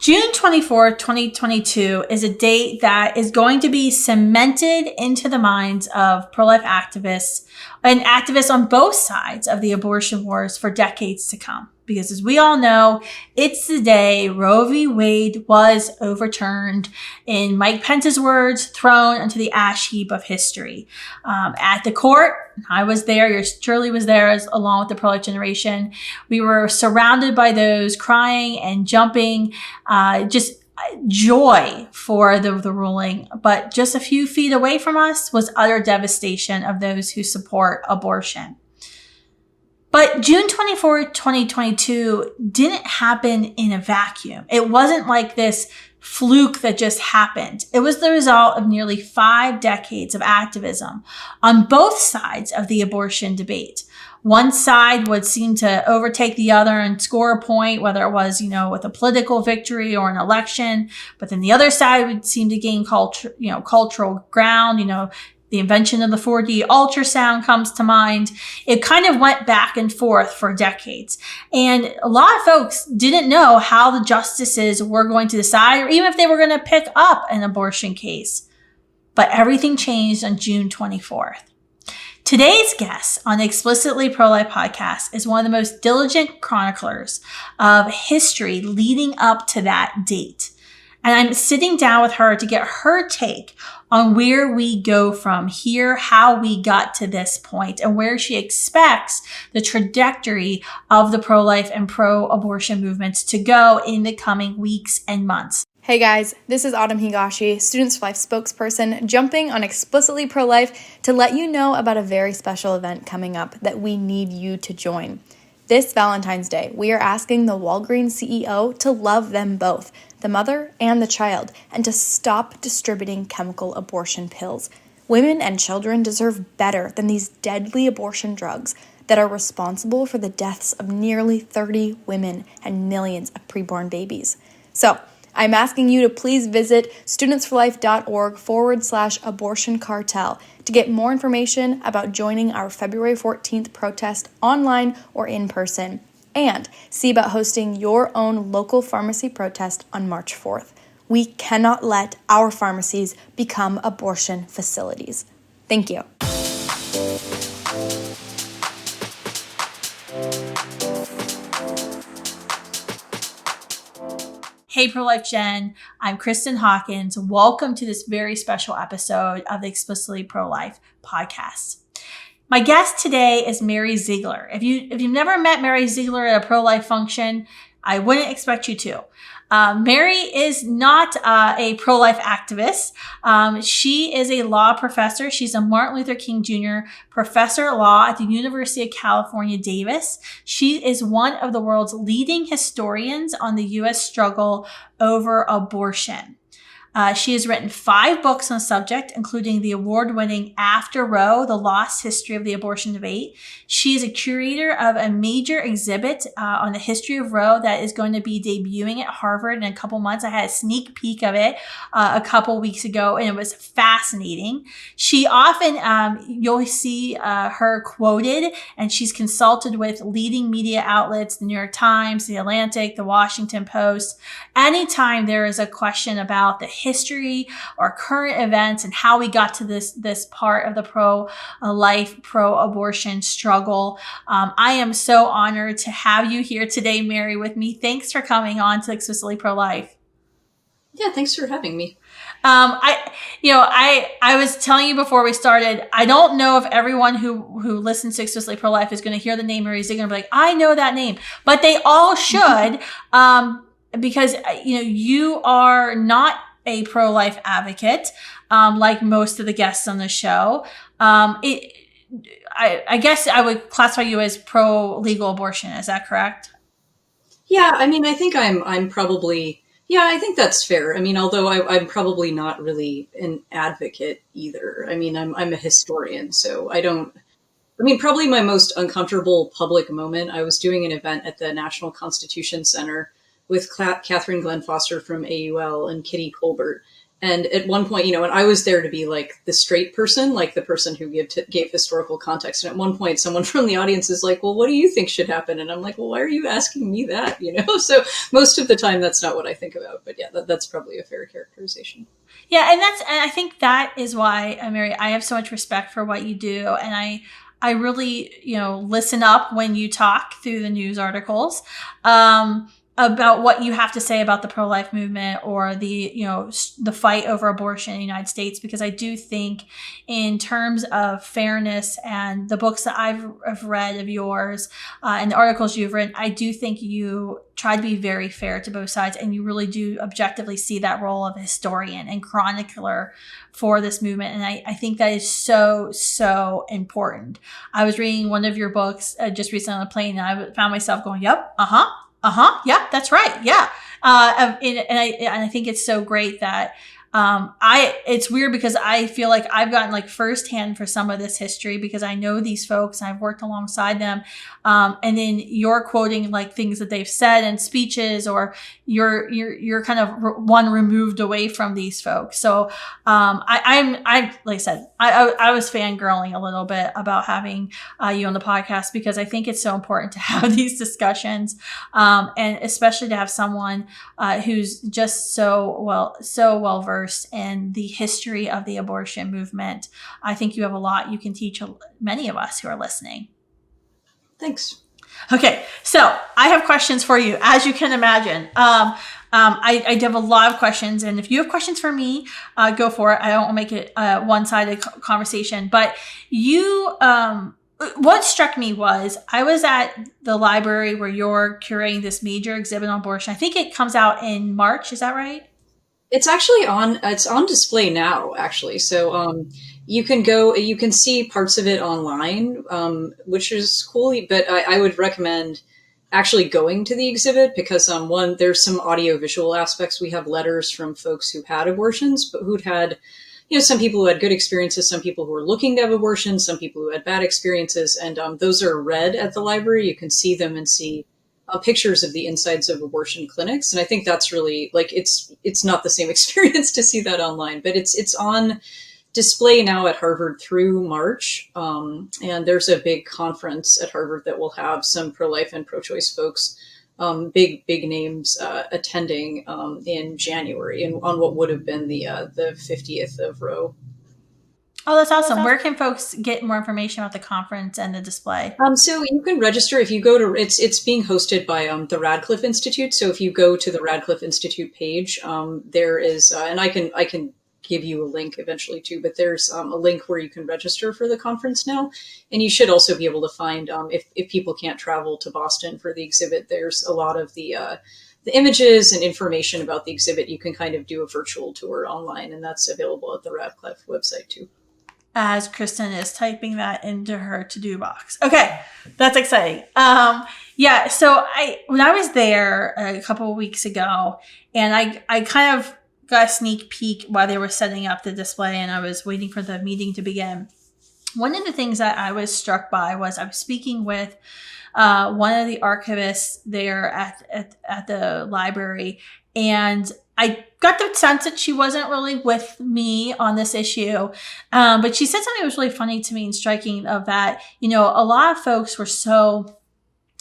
June 2022 is a date that is going to be cemented into the minds of pro-life activists and activists on both sides of the abortion wars for decades to come. Because as we all know, it's the day Roe v. Wade was overturned, in Mike Pence's words, thrown into the ash heap of history. At the court, I was there, yours truly was there, along with the pro-life generation. We were surrounded by those crying and jumping, just joy for the ruling. But just a few feet away from us was utter devastation of those who support abortion. But June 24, 2022 didn't happen in a vacuum. It wasn't like this fluke that just happened. It was the result of nearly 5 decades of activism on both sides of the abortion debate. One side would seem to overtake the other and score a point, whether it was, with a political victory or an election. But then the other side would seem to gain cultural ground, the invention of the 4D ultrasound comes to mind. It kind of went back and forth for decades. And a lot of folks didn't know how the justices were going to decide, or even if they were going to pick up an abortion case. But everything changed on June 24th. Today's guest on the Explicitly Pro-Life podcast is one of the most diligent chroniclers of history leading up to that date. And I'm sitting down with her to get her take on where we go from here, how we got to this point, and where she expects the trajectory of the pro-life and pro-abortion movements to go in the coming weeks and months. Hey guys, this is Autumn Higashi, Students for Life spokesperson, jumping on Explicitly Pro-Life to let you know about a very special event coming up that we need you to join. This Valentine's Day, we are asking the Walgreens CEO to love them both, the mother and the child, and to stop distributing chemical abortion pills. Women and children deserve better than these deadly abortion drugs that are responsible for the deaths of nearly 30 women and millions of preborn babies. So, I'm asking you to please visit studentsforlife.org/abortion cartel to get more information about joining our February 14th protest online or in person, and see about hosting your own local pharmacy protest on March 4th. We cannot let our pharmacies become abortion facilities. Thank you. Hey, Pro-Life Gen, I'm Kristan Hawkins. Welcome to this very special episode of the Explicitly Pro-Life podcast. My guest today is Mary Ziegler. If you've never met Mary Ziegler at a pro-life function, I wouldn't expect you to. Mary is not a pro-life activist. She is a law professor. She's a Martin Luther King Jr. professor of law at the University of California, Davis. She is one of the world's leading historians on the U.S. struggle over abortion. She has written 5 books on the subject, including the award-winning After Roe, The Lost History of the Abortion Debate. She is a curator of a major exhibit on the history of Roe that is going to be debuting at Harvard in a couple months. I had a sneak peek of it a couple weeks ago, and it was fascinating. She often, you'll see her quoted, and she's consulted with leading media outlets, the New York Times, the Atlantic, the Washington Post. Anytime there is a question about the history or current events and how we got to this part of the pro-life, pro-abortion struggle. I am so honored to have you here today, Mary, with me. Thanks for coming on to Explicitly Pro-Life. Yeah, thanks for having me. I was telling you before we started, I don't know if everyone who listens to Explicitly Pro-Life is going to hear the name Mary Ziegler and be like, I know that name, but they all should, because, you are not a pro-life advocate, like most of the guests on the show. I guess I would classify you as pro-legal abortion. Is that correct? Yeah, I mean, I think I'm probably, I think that's fair. I mean, although I'm probably not really an advocate either. I mean, I'm a historian, so probably my most uncomfortable public moment, I was doing an event at the National Constitution Center with Catherine Glenn Foster from AUL and Kitty Colbert. And at one point, and I was there to be like the straight person, like the person who gave historical context. And at one point, someone from the audience is like, well, what do you think should happen? And I'm like, well, why are you asking me that? So most of the time, that's not what I think about. But yeah, that's probably a fair characterization. Yeah. And I think that is why, Mary, I have so much respect for what you do. And I really, listen up when you talk through the news articles. About what you have to say about the pro-life movement or the fight over abortion in the United States, because I do think in terms of fairness and the books that I've read of yours and the articles you've written, I do think you try to be very fair to both sides, and you really do objectively see that role of a historian and chronicler for this movement. And I think that is so, so important. I was reading one of your books just recently on the plane, and I found myself going, yep, yeah, that's right. Yeah. And I think it's so great that, it's weird because I feel like I've gotten like firsthand for some of this history because I know these folks and I've worked alongside them. And then you're quoting like things that they've said in speeches, or you're kind of one removed away from these folks. So, I'm like I said, I was fangirling a little bit about having you on the podcast because I think it's so important to have these discussions. And especially to have someone who's just so well versed in the history of the abortion movement. I think you have a lot you can teach many of us who are listening. Thanks. Okay, so I have questions for you, as you can imagine. I have a lot of questions, and if you have questions for me, go for it. I don't want to make it a one-sided conversation, but what struck me was I was at the library where you're curating this major exhibit on abortion. I think it comes out in March. Is that right? It's actually on display now, actually. So you can see parts of it online, which is cool. But I would recommend actually going to the exhibit because one, there's some audio visual aspects. We have letters from folks who had abortions, but who'd had, some people who had good experiences, some people who were looking to have abortions, some people who had bad experiences, and those are read at the library. You can see them and see pictures of the insides of abortion clinics. And I think that's really like, it's not the same experience to see that online, but it's on display now at Harvard through March. And there's a big conference at Harvard that will have some pro-life and pro-choice folks, big names attending in January and on what would have been the 50th of Roe. Oh, that's awesome. Where can folks get more information about the conference and the display? So you can register if you go to, it's being hosted by the Radcliffe Institute. So if you go to the Radcliffe Institute page, there is, and I can give you a link eventually too, but there's a link where you can register for the conference now. And you should also be able to find, if people can't travel to Boston for the exhibit, there's a lot of the images and information about the exhibit. You can kind of do a virtual tour online, and that's available at the Radcliffe website too. As Kristan is typing that into her to-do box. Okay, that's exciting. Yeah, so when I was there a couple of weeks ago, and I kind of got a sneak peek while they were setting up the display, and I was waiting for the meeting to begin. One of the things that I was struck by was I was speaking with one of the archivists there at the library, and I got the sense that she wasn't really with me on this issue. But she said something that was really funny to me and striking of that, a lot of folks were so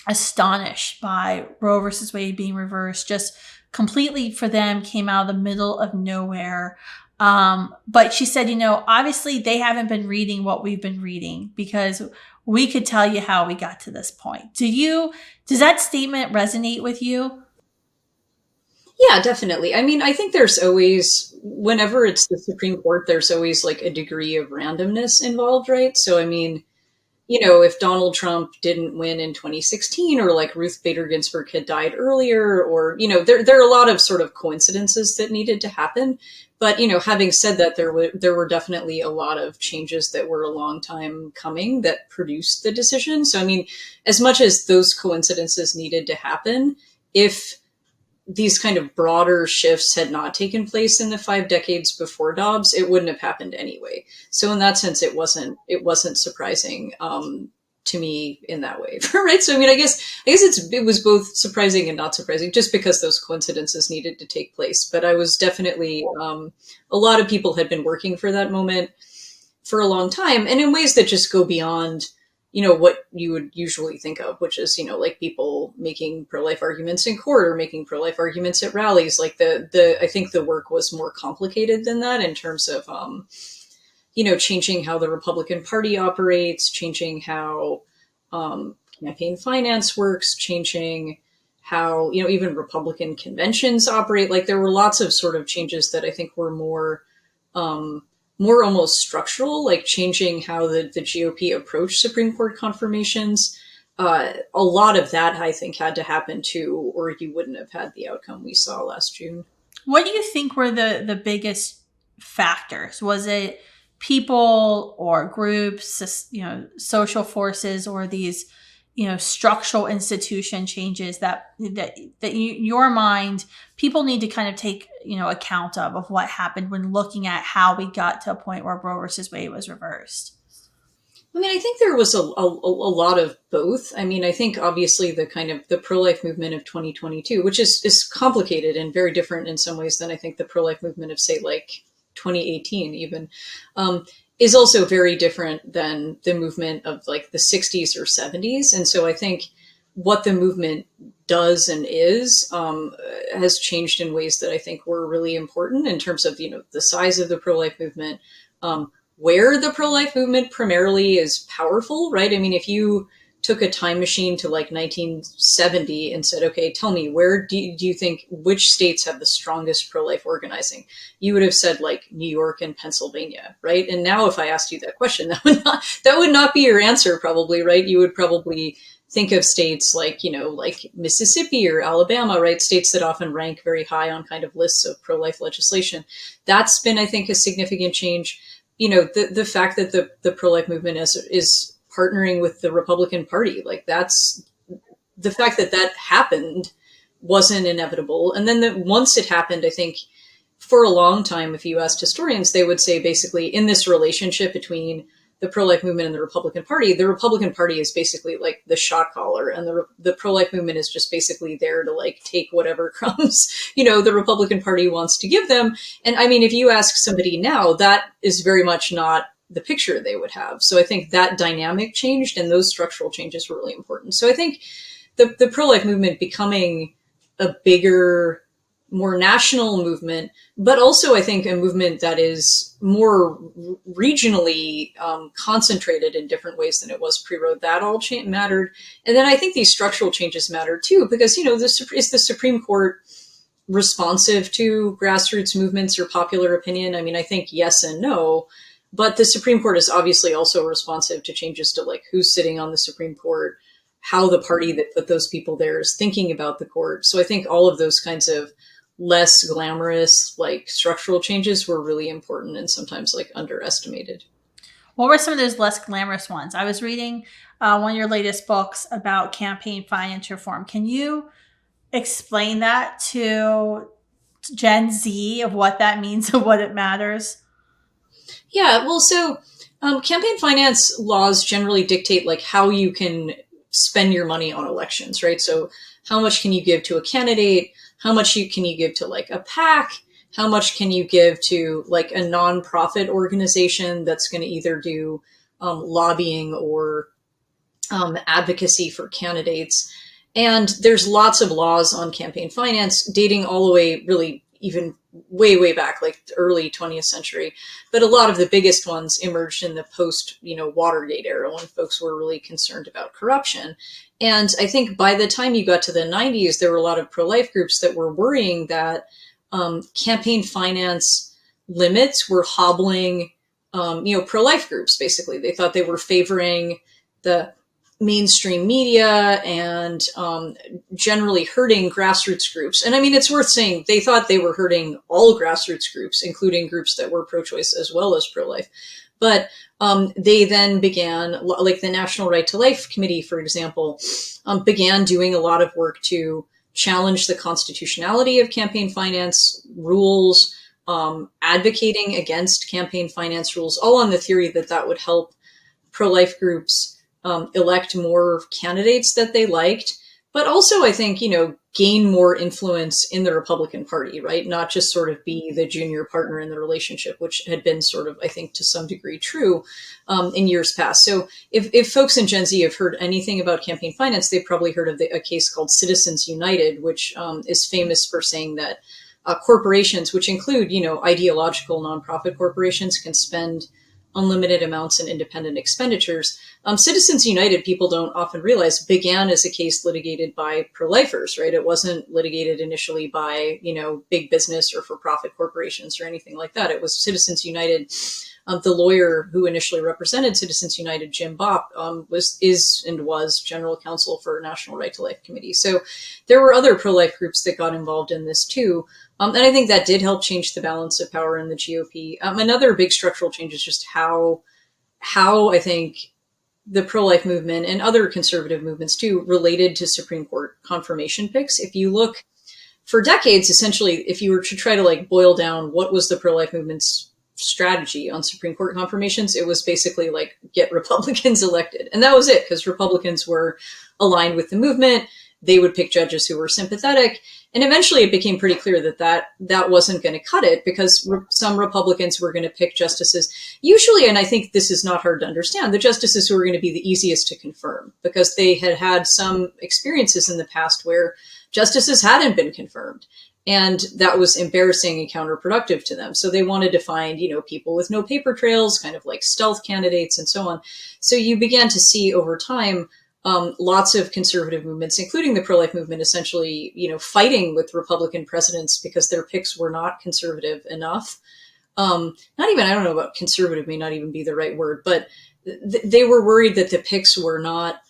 astonished by Roe versus Wade being reversed, just completely for them came out of the middle of nowhere. But she said, obviously they haven't been reading what we've been reading because we could tell you how we got to this point. Does that statement resonate with you? Yeah, definitely. I mean, I think there's always, whenever it's the Supreme Court, there's always like a degree of randomness involved, right? So, I mean, if Donald Trump didn't win in 2016 or like Ruth Bader Ginsburg had died earlier or, there are a lot of sort of coincidences that needed to happen. But, having said that, there were definitely a lot of changes that were a long time coming that produced the decision. So, I mean, as much as those coincidences needed to happen, if these kind of broader shifts had not taken place in the 5 decades before Dobbs, it wouldn't have happened anyway. So in that sense, it wasn't surprising to me in that way, right? So I mean, I guess it was both surprising and not surprising, just because those coincidences needed to take place. But I was definitely a lot of people had been working for that moment for a long time, and in ways that just go beyond, what you would usually think of, which is, like people making pro-life arguments in court or making pro-life arguments at rallies. Like I think the work was more complicated than that in terms of, changing how the Republican Party operates, changing how campaign finance works, changing how, even Republican conventions operate. Like there were lots of sort of changes that I think were more almost structural, like changing how the GOP approached Supreme Court confirmations. A lot of that, I think, had to happen too, or you wouldn't have had the outcome we saw last June. What do you think were the biggest factors? Was it people or groups, social forces, or these, structural institution changes that your mind people need to kind of take, account of what happened when looking at how we got to a point where Roe versus Wade was reversed? I mean, I think there was a lot of both. I mean, I think obviously the pro-life movement of 2022, which is complicated and very different in some ways than I think the pro-life movement of, say, like 2018 even, is also very different than the movement of like the 60s or 70s. And so I think what the movement does and is has changed in ways that I think were really important in terms of, the size of the pro-life movement, where the pro-life movement primarily is powerful, right? I mean, if you took a time machine to like 1970 and said, okay, tell me, where do you think, which states have the strongest pro-life organizing? You would have said like New York and Pennsylvania, right? And now if I asked you that question, that would not be your answer probably, right? You would probably think of states like, like Mississippi or Alabama, right? States that often rank very high on kind of lists of pro-life legislation. That's been, I think, a significant change. The fact that the pro-life movement is partnering with the Republican Party, like that's the fact that happened wasn't inevitable. And then once it happened, I think for a long time, if you asked historians, they would say basically in this relationship between the pro-life movement and the Republican Party is basically like the shot caller, and the pro-life movement is just basically there to like take whatever crumbs, the Republican Party wants to give them. And I mean, if you ask somebody now, that is very much not the picture they would have. So I think that dynamic changed, and those structural changes were really important. So I think the pro-life movement becoming a bigger, more national movement, but also I think a movement that is more regionally concentrated in different ways than it was pre-Roe, that all mattered. And then I think these structural changes matter too, because, is the Supreme Court responsive to grassroots movements or popular opinion? I mean, I think yes and no, but the Supreme Court is obviously also responsive to changes to like who's sitting on the Supreme Court, how the party that put those people there is thinking about the court. So I think all of those kinds of less glamorous, like structural changes were really important and sometimes like underestimated. What were some of those less glamorous ones? I was reading one of your latest books about campaign finance reform. Can you explain that to Gen Z of what that means and what it matters? Yeah, well, so campaign finance laws generally dictate like how you can spend your money on elections, right? So how much can you give to a candidate? How much can you give to like a PAC? How much can you give to like a nonprofit organization that's going to either do lobbying or advocacy for candidates? And there's lots of laws on campaign finance dating all the way really even way back, like the early 20th century. But a lot of the biggest ones emerged in the post, Watergate era when folks were really concerned about corruption. And I think by the time you got to the 90s, there were a lot of pro-life groups that were worrying that campaign finance limits were hobbling, pro-life groups, basically. They thought they were favoring the mainstream media and generally hurting grassroots groups. And I mean, it's worth saying they thought they were hurting all grassroots groups, including groups that were pro-choice as well as pro-life. But they then began, like the National Right to Life Committee, for example, began doing a lot of work to challenge the constitutionality of campaign finance rules, advocating against campaign finance rules, all on the theory that that would help pro-life groups elect more candidates that they liked, but also I think, gain more influence in the Republican Party, right? Not just sort of be the junior partner in the relationship, which had been sort of, I think, to some degree true in years past. So if folks in Gen Z have heard anything about campaign finance, they've probably heard of a case called Citizens United, which is famous for saying that corporations, which include, ideological nonprofit corporations, can spend unlimited amounts in independent expenditures. Citizens United, people don't often realize, began as a case litigated by pro-lifers, right? It wasn't litigated initially by, big business or for-profit corporations or anything like that. It was Citizens United. The lawyer who initially represented Citizens United, Jim Bopp, was general counsel for National Right to Life Committee. So there were other pro-life groups that got involved in this too. And I think that did help change the balance of power in the GOP. Another big structural change is just how I think the pro-life movement and other conservative movements too related to Supreme Court confirmation picks. If you look for decades, essentially, if you were to try to boil down what was the pro-life movement's strategy on Supreme Court confirmations, it was basically get Republicans elected. And that was it, because Republicans were aligned with the movement. They would pick judges who were sympathetic. And eventually it became pretty clear that wasn't going to cut it, because some Republicans were going to pick justices, usually, and I think this is not hard to understand, the justices who were going to be the easiest to confirm, because they had some experiences in the past where justices hadn't been confirmed. And that was embarrassing and counterproductive to them. So they wanted to find, people with no paper trails, kind of like stealth candidates and so on. So you began to see over time lots of conservative movements, including the pro-life movement, essentially, fighting with Republican presidents because their picks were not conservative enough. I don't know about conservative may not even be the right word, but they were worried that the picks were not,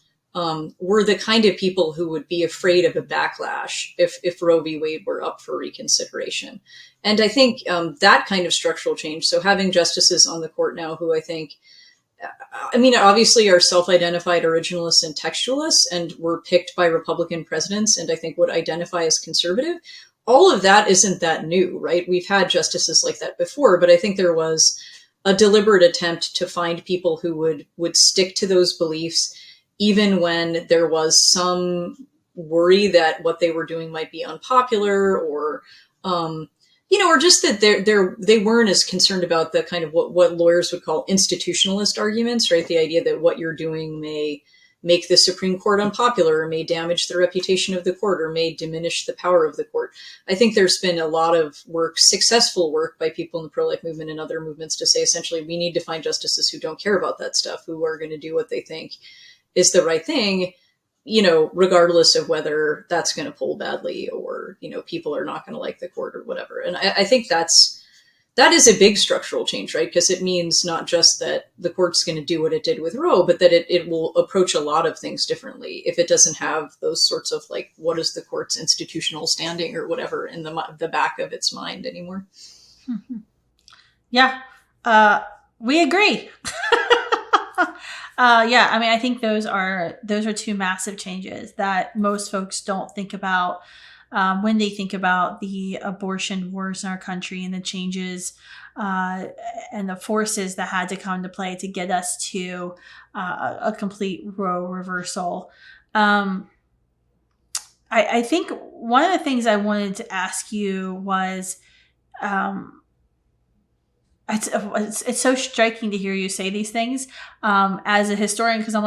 were the kind of people who would be afraid of a backlash if Roe v. Wade were up for reconsideration. And I think that kind of structural change, so having justices on the court now who I think, obviously are self-identified originalists and textualists and were picked by Republican presidents and I think would identify as conservative. All of that isn't that new, right? We've had justices like that before, but I think there was a deliberate attempt to find people who would stick to those beliefs, even when there was some worry that what they were doing might be unpopular or just that they weren't as concerned about the kind of what lawyers would call institutionalist arguments, right? The idea that what you're doing may make the Supreme Court unpopular or may damage the reputation of the court or may diminish the power of the court. I think there's been a lot of successful work by people in the pro-life movement and other movements to say, essentially, we need to find justices who don't care about that stuff, who are going to do what they think is the right thing, regardless of whether that's going to poll badly or, people are not going to like the court or whatever. And I think that is a big structural change, right? Because it means not just that the court's going to do what it did with Roe, but that it will approach a lot of things differently if it doesn't have those sorts of what is the court's institutional standing or whatever in the back of its mind anymore. Mm-hmm. Yeah, we agree. I think those are two massive changes that most folks don't think about when they think about the abortion wars in our country and the changes and the forces that had to come to play to get us to a complete Roe reversal. I think one of the things I wanted to ask you was, it's so striking to hear you say these things as a historian, because I'm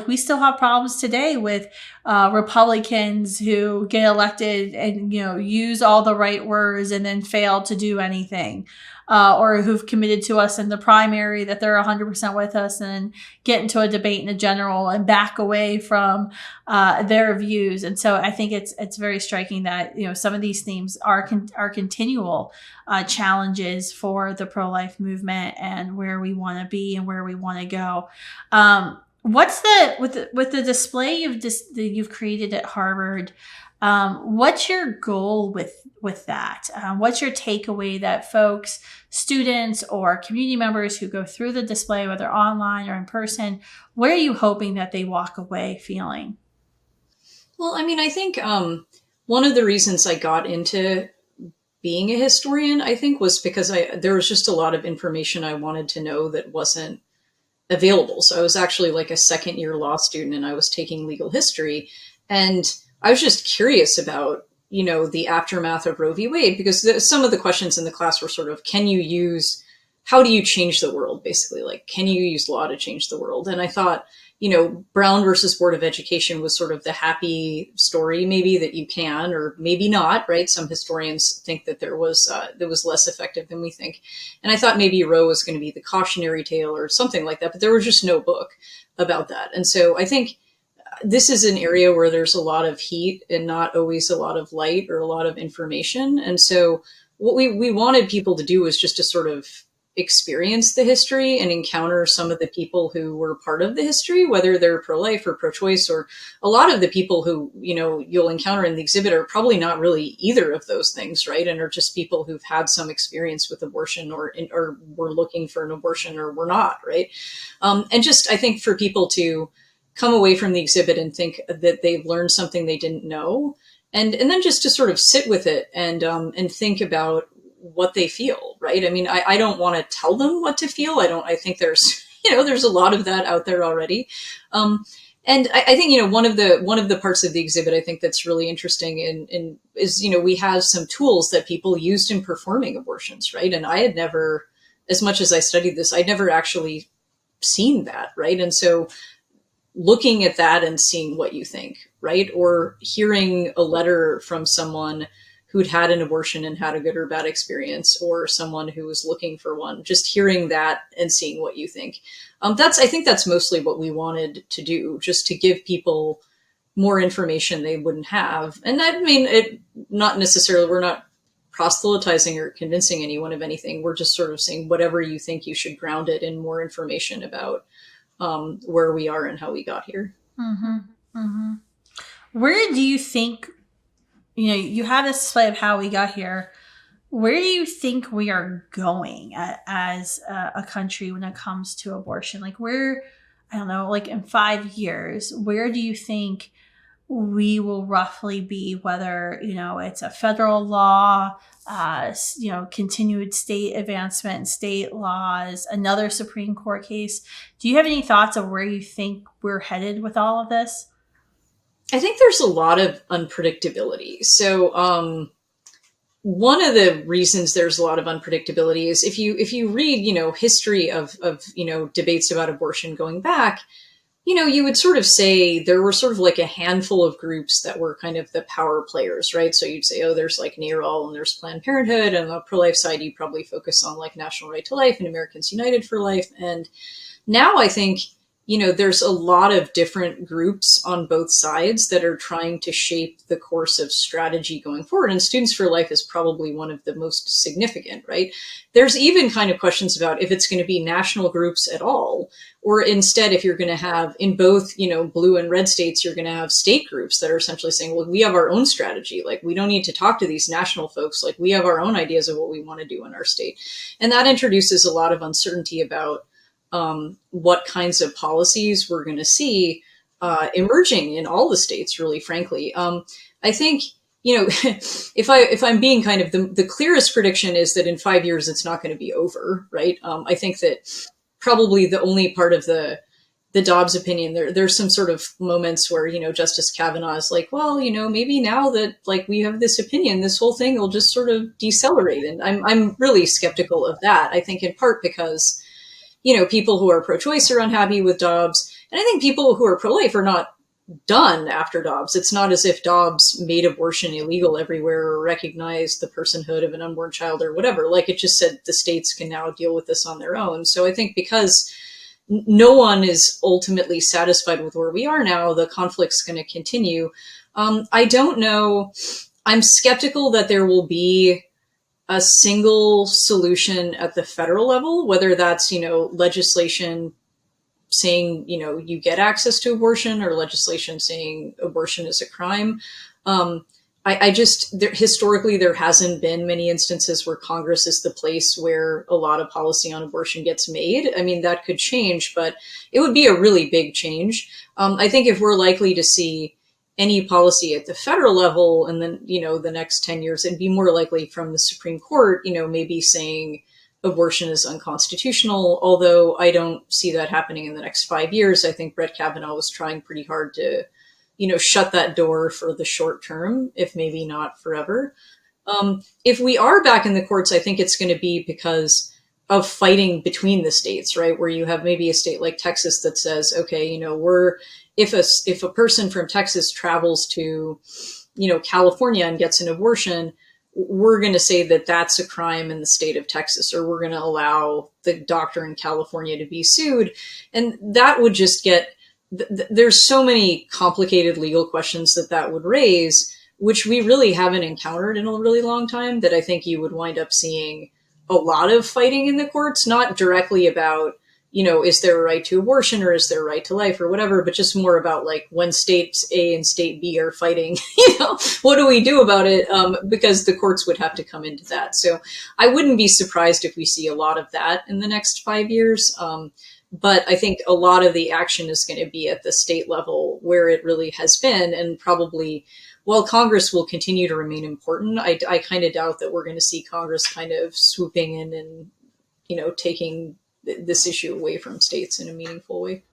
we still have problems today with Republicans who get elected and use all the right words and then fail to do anything, or who've committed to us in the primary that they're 100% with us and get into a debate in a general and back away from their views. And so I think it's very striking that some of these themes are continual challenges for the pro-life movement and where we want to be and where we want to go. What's with the display you've created at Harvard? What's your goal with that? What's your takeaway that folks, students, or community members who go through the display, whether online or in person, what are you hoping that they walk away feeling? Well, I think one of the reasons I got into being a historian, I think, was because there was just a lot of information I wanted to know that wasn't available. So I was actually like a second year law student and I was taking legal history. And I was just curious about, the aftermath of Roe v. Wade, because some of the questions in the class were sort of, how do you change the world? Basically, like, can you use law to change the world? And I thought, Brown versus Board of Education was sort of the happy story, maybe, that you can, or maybe not, right? Some historians think that there was less effective than we think. And I thought maybe Roe was going to be the cautionary tale or something like that, but there was just no book about that. And so I think this is an area where there's a lot of heat and not always a lot of light or a lot of information. And so what we wanted people to do was just to sort of experience the history and encounter some of the people who were part of the history, whether they're pro-life or pro-choice, or a lot of the people who, you'll encounter in the exhibit are probably not really either of those things, right? And are just people who've had some experience with abortion or were looking for an abortion or were not, right? And just, I think for people to come away from the exhibit and think that they've learned something they didn't know, and then just to sort of sit with it and think about what they feel, right? I mean, I don't want to tell them what to feel. I think there's, there's a lot of that out there already. And I think, one of the parts of the exhibit I think that's really interesting and is, we have some tools that people used in performing abortions, right? And I had never, as much as I studied this, I'd never actually seen that, right? And so looking at that and seeing what you think, right? Or hearing a letter from someone who'd had an abortion and had a good or bad experience, or someone who was looking for one, just hearing that and seeing what you think. I think that's mostly what we wanted to do, just to give people more information they wouldn't have. And I mean, not necessarily, we're not proselytizing or convincing anyone of anything. We're just sort of saying whatever you think, you should ground it in more information about where we are and how we got here. Mm-hmm. Mm-hmm. Where do you think, you have this display of how we got here. Where do you think we are going as a country when it comes to abortion? Like where, I don't know, like in 5 years, where do you think we will roughly be, whether, it's a federal law, continued state advancement, state laws, another Supreme Court case? Do you have any thoughts of where you think we're headed with all of this? I think there's a lot of unpredictability. So one of the reasons there's a lot of unpredictability is if you read, history of debates about abortion going back, you would sort of say there were sort of like a handful of groups that were kind of the power players, right? So you'd say, oh, there's like NARAL and there's Planned Parenthood, and on the pro-life side, you probably focus on like National Right to Life and Americans United for Life. And now I think, there's a lot of different groups on both sides that are trying to shape the course of strategy going forward. And Students for Life is probably one of the most significant, right? There's even kind of questions about if it's going to be national groups at all, or instead, if you're going to have in both, blue and red states, you're going to have state groups that are essentially saying, well, we have our own strategy. Like, we don't need to talk to these national folks. Like, we have our own ideas of what we want to do in our state. And that introduces a lot of uncertainty about what kinds of policies we're going to see emerging in all the states, really, frankly. I think, if I'm being kind of the clearest prediction is that in 5 years, it's not going to be over, right? I think that probably the only part of the Dobbs opinion, there's some sort of moments where, Justice Kavanaugh is like, well, maybe now that like we have this opinion, this whole thing will just sort of decelerate. And I'm really skeptical of that. I think in part because people who are pro-choice are unhappy with Dobbs. And I think people who are pro-life are not done after Dobbs. It's not as if Dobbs made abortion illegal everywhere or recognized the personhood of an unborn child or whatever. Like, it just said the states can now deal with this on their own. So I think because no one is ultimately satisfied with where we are now, the conflict's going to continue. I don't know. I'm skeptical that there will be a single solution at the federal level, whether that's, legislation saying, you get access to abortion, or legislation saying abortion is a crime. Historically, there hasn't been many instances where Congress is the place where a lot of policy on abortion gets made. I mean, that could change, but it would be a really big change. I think if we're likely to see any policy at the federal level, and then, the next 10 years, it'd be more likely from the Supreme Court, maybe saying, abortion is unconstitutional, although I don't see that happening in the next 5 years. I think Brett Kavanaugh was trying pretty hard to, shut that door for the short term, if maybe not forever. If we are back in the courts, I think it's going to be because of fighting between the states, right? Where you have maybe a state like Texas that says, okay, if a person from Texas travels to, California and gets an abortion, we're going to say that that's a crime in the state of Texas, or we're going to allow the doctor in California to be sued. And that would just there's so many complicated legal questions that would raise, which we really haven't encountered in a really long time, that I think you would wind up seeing a lot of fighting in the courts, not directly about, is there a right to abortion or is there a right to life or whatever, but just more about like when states A and state B are fighting, what do we do about it? Because the courts would have to come into that. So I wouldn't be surprised if we see a lot of that in the next 5 years. But I think a lot of the action is going to be at the state level where it really has been, and probably while Congress will continue to remain important, I kind of doubt that we're going to see Congress kind of swooping in and, taking this issue away from states in a meaningful way.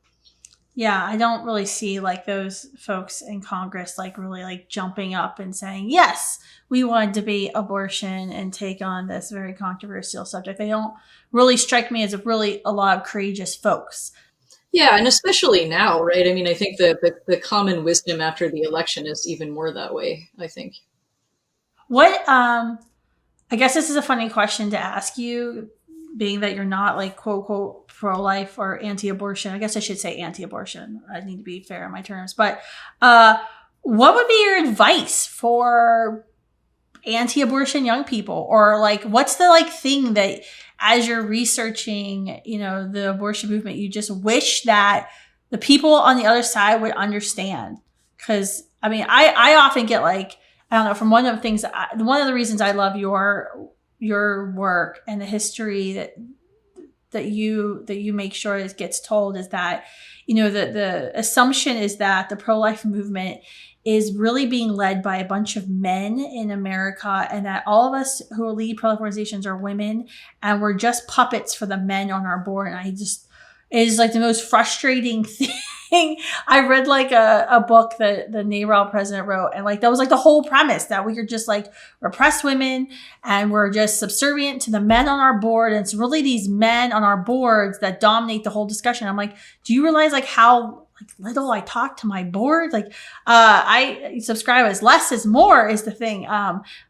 Yeah, I don't really see like those folks in Congress like really like jumping up and saying, yes, we want to debate abortion and take on this very controversial subject. They don't really strike me as a lot of courageous folks. Yeah, and especially now, right? I mean, I think the common wisdom after the election is even more that way, I think. I guess this is a funny question to ask you, being that you're not like quote, quote, pro-life or anti-abortion. I guess I should say anti-abortion. I need to be fair on my terms. But what would be your advice for anti-abortion young people? Or like, what's the like thing that as you're researching, the abortion movement, you just wish that the people on the other side would understand? Because I mean, I often get like, I don't know, from one of the reasons I love your work and the history that you make sure it gets told is that, the assumption is that the pro-life movement is really being led by a bunch of men in America, and that all of us who lead pro-life organizations are women, and we're just puppets for the men on our board. And it is like the most frustrating thing. I read like a book that the NARAL president wrote, and like that was like the whole premise, that we are just like repressed women and we're just subservient to the men on our board. And it's really these men on our boards that dominate the whole discussion. I'm like, do you realize like how like little I talk to my board? Like I subscribe as less is more is the thing.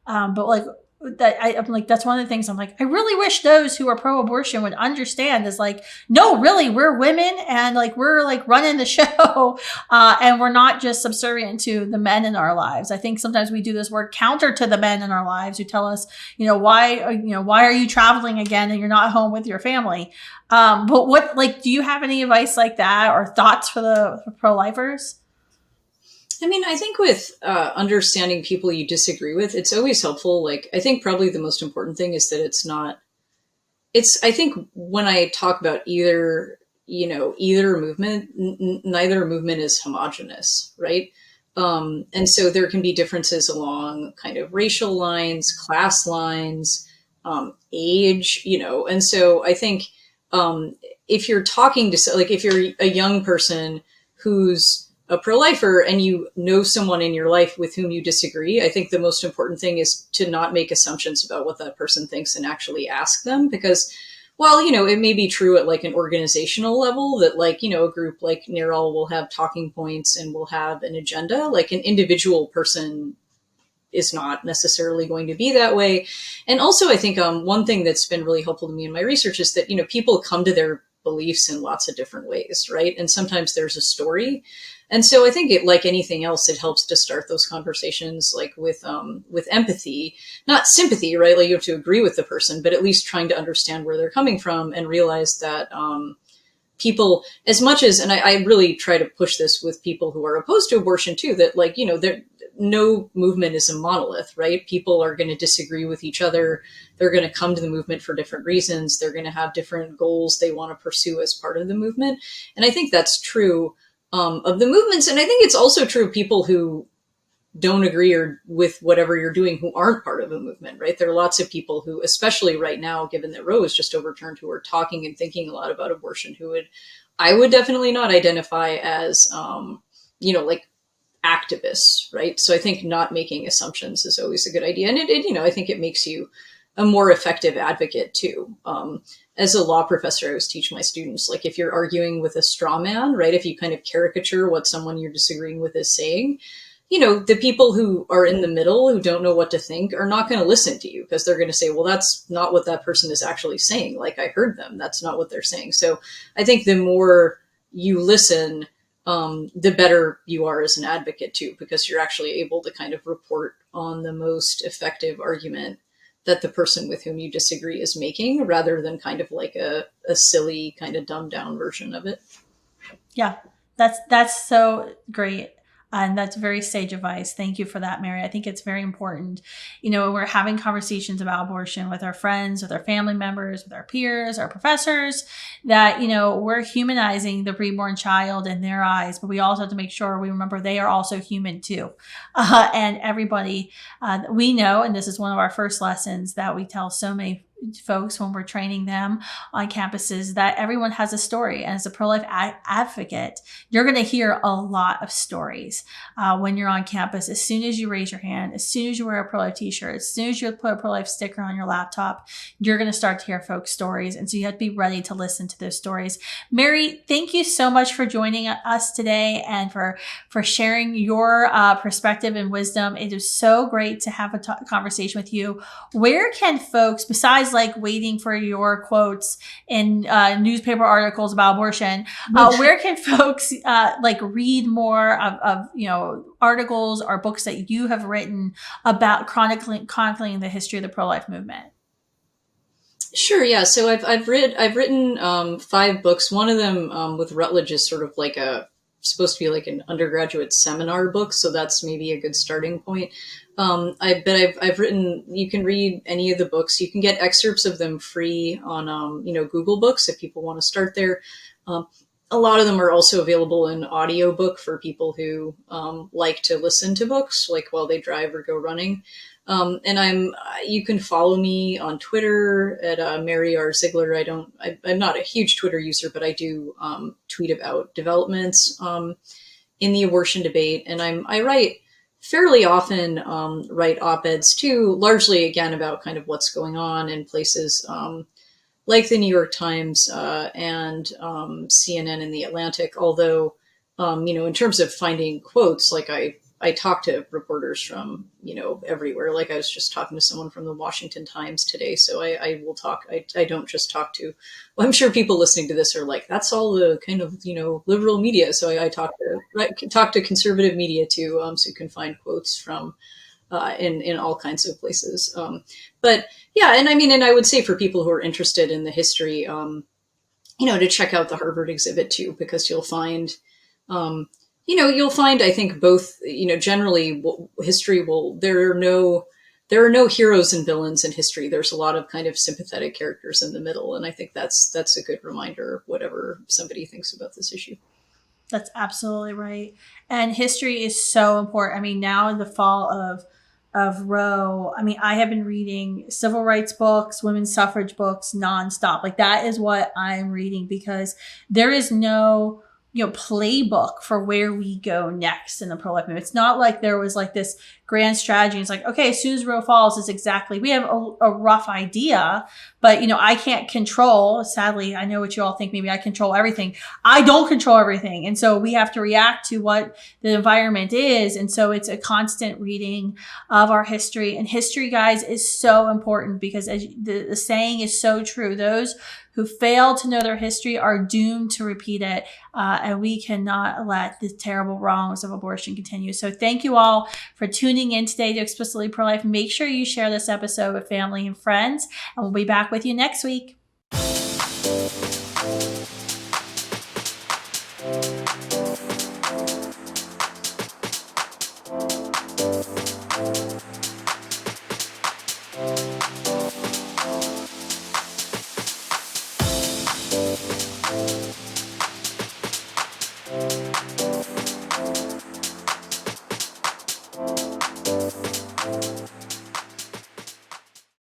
But like I'm like, that's one of the things I'm like, I really wish those who are pro-abortion would understand is like, no, really, we're women and like, we're like running the show. And we're not just subservient to the men in our lives. I think sometimes we do this work counter to the men in our lives who tell us, why are you traveling again and you're not home with your family? But what, like, do you have any advice like that or thoughts for pro-lifers? I mean, I think with understanding people you disagree with, it's always helpful. Like, I think probably the most important thing is that I think when I talk about either movement, neither movement is homogenous, right? And so there can be differences along kind of racial lines, class lines, age, and so I think if you're talking to, like, if you're a young person who's a pro-lifer and you know someone in your life with whom you disagree, I think the most important thing is to not make assumptions about what that person thinks and actually ask them. Because while, it may be true at like an organizational level that like, a group like NARAL will have talking points and will have an agenda, like an individual person is not necessarily going to be that way. And also I think one thing that's been really helpful to me in my research is that, people come to their beliefs in lots of different ways, right? And sometimes there's a story. And so I think like anything else, it helps to start those conversations like with empathy, not sympathy, right? Like you have to agree with the person, but at least trying to understand where they're coming from and realize that people, as much as, and I really try to push this with people who are opposed to abortion too, that like, no movement is a monolith, right? People are going to disagree with each other. They're going to come to the movement for different reasons. They're going to have different goals they want to pursue as part of the movement. And I think that's true of the movements. And I think it's also true of people who don't agree or with whatever you're doing who aren't part of a movement, right? There are lots of people who, especially right now, given that Roe was just overturned, who are talking and thinking a lot about abortion, I would definitely not identify as, like activists, right? So I think not making assumptions is always a good idea. And I think it makes you a more effective advocate too. As a law professor, I always teach my students, like if you're arguing with a straw man, right? If you kind of caricature what someone you're disagreeing with is saying, the people who are in the middle, who don't know what to think, are not going to listen to you because they're going to say, well, that's not what that person is actually saying. Like I heard them. That's not what they're saying. So I think the more you listen, the better you are as an advocate too, because you're actually able to kind of report on the most effective argument that the person with whom you disagree is making, rather than kind of like a silly kind of dumbed down version of it. Yeah, that's so great. And that's very sage advice. Thank you for that, Mary. I think it's very important. When we're having conversations about abortion with our friends, with our family members, with our peers, our professors, that, we're humanizing the preborn child in their eyes, but we also have to make sure we remember they are also human too. And everybody, we know, and this is one of our first lessons that we tell so many folks when we're training them on campuses, that everyone has a story. And as a pro-life advocate, you're going to hear a lot of stories when you're on campus. As soon as you raise your hand, as soon as you wear a pro-life t-shirt, as soon as you put a pro-life sticker on your laptop, you're going to start to hear folks' stories. And so you have to be ready to listen to those stories. Mary, thank you so much for joining us today and for sharing your perspective and wisdom. It is so great to have a conversation with you. Where can folks, besides like waiting for your quotes in newspaper articles about abortion, where can folks read more of articles or books that you have written about chronicling the history of the pro-life movement? Sure. Yeah. So I've written 5 books. One of them with Routledge is sort of like supposed to be like an undergraduate seminar book. So that's maybe a good starting point. I've written, you can read any of the books. You can get excerpts of them free on, Google Books if people want to start there. A lot of them are also available in audiobook for people who like to listen to books, like while they drive or go running. And you can follow me on Twitter at Mary R. Ziegler. I'm not a huge Twitter user, but I do tweet about developments in the abortion debate. And I write fairly often, write op-eds too, largely again about kind of what's going on in places like the New York Times and CNN and the Atlantic. Although, in terms of finding quotes, like I talk to reporters from, everywhere. Like I was just talking to someone from the Washington Times today. So I will talk, I don't just talk to, well, I'm sure people listening to this are like, that's all the kind of, liberal media. So I talk to conservative media too. So you can find quotes from, in all kinds of places. But yeah, and I would say for people who are interested in the history, to check out the Harvard exhibit too, because you'll find, I think both, generally history there are no heroes and villains in history. There's a lot of kind of sympathetic characters in the middle. And I think that's a good reminder of whatever somebody thinks about this issue. That's absolutely right. And history is so important. Now in the fall of Roe, I have been reading civil rights books, women's suffrage books nonstop. Like that is what I'm reading, because there is no playbook for where we go next in the pro-life movement. It's not like there was like this grand strategy. It's like, okay, as soon as Roe falls, we have a rough idea, but I can't control, sadly, I know what you all think, maybe I control everything. I don't control everything. And so we have to react to what the environment is. And so it's a constant reading of our history. And history, guys, is so important, because as the saying is so true. Those who fail to know their history are doomed to repeat it. And we cannot let the terrible wrongs of abortion continue. So thank you all for tuning in today to Explicitly Pro-Life. Make sure you share this episode with family and friends, and we'll be back with you next week.